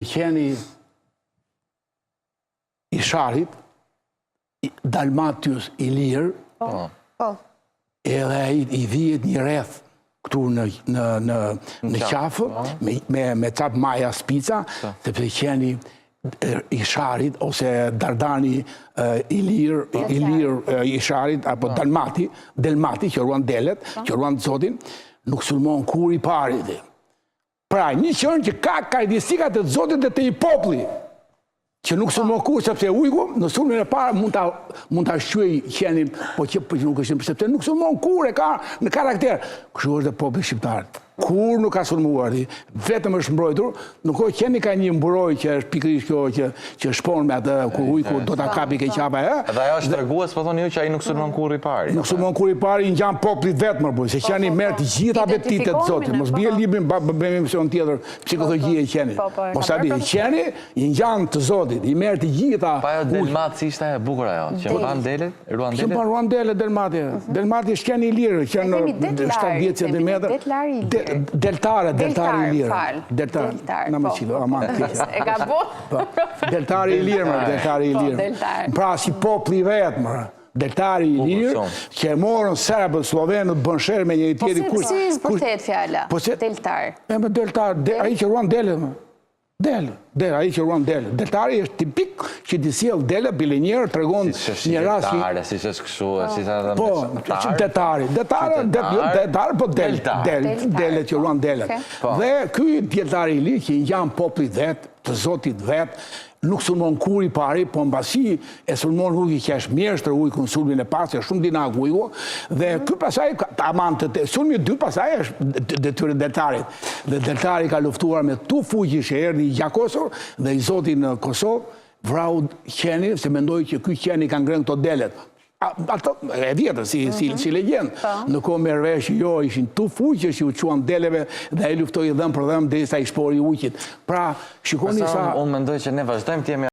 Qeni i Sharit, Dalmatius i Lirë, edhe i dhijet një rreth këtu në qafë, me cap maja spica, sepse qeni i Sharit, ose Dardani i Lirë i Sharit, apo Delmati, që ruan delet, që ruan zotin, nuk sulmon kur i parit. Pra, një qënë që ka karakteristikat e zotit dhe të i popli, që nuk sulmon kur, sepse ujku, në sulmin e parë mund të shquej qenin, po që nuk është, sepse nuk sulmon kur e ka në karakter. Kështu është dhe popli shqiptar. Kur nuk ka sulmuar, vetëm është mbrojtur, nuk o qeni ka një mbroj që është pikërisht kjo që shpon me atë ku ujku do ta kapi ke qapa. Edhe ajo është tregues, po thoni ju që ai nuk sulmon kur i pari. Nuk sulmon kur i pari, i ngjan poplit vetë më burr, se qeni merr të gjitha betitet e zotit. Mos bie librin bëjmë emision tjetër, psikologjia e qenit. Mos abi, qeni i ngjan të zotit, i merr të gjitha. Pa ajo Delmat si ishte e bukur ajo, që ruan delet, Që ruan delet Delmati. Delmati është qeni i lirë, qenë 70 cm. Deltare i lirë. Deltare, në më qilo, aman. E ka bo? Deltare i lirë. Pra, si popli vetë, mërë. Deltare i lirë, që morën serbët, slovenët, bënsherë me një tjeri. Po si vërtet fjalla? Deltare. Deltare, aji që ruan dele, më. Aji që ruan dele. Deltare është tipik që di sjell dele, bile njerë, të regon një rast. Si që s'këshu, si që po, detare, po dele që ruan dele. Dhe këj deltare i lirë që i ngjan poplit vetë, të zotit vetë, nuk sulmon kur i pari, po mbasi e sulmon ujku që është mjeshtër ujku në sulmin e pasë, është shumë dinak ujku, dhe këj pasaj, sulmi 2 pasaj është detyre deltarit. Dhe deltari ka luftuar me tu fuqi që erdi i Gjakosur dhe i zotin në Kosovë, vrau qeni, se mendoj që këj qeni ka ngrënë këto delet. E vjetër, si legjend. Në kohë me rvesh, jo, ishin tu fuqe që u quan deleve dhe e luftoj dhëm për dhëm dhe sa i shpori ujqit. Pra, shikoni sa... Unë mendoj që ne vazhdojmë të jemi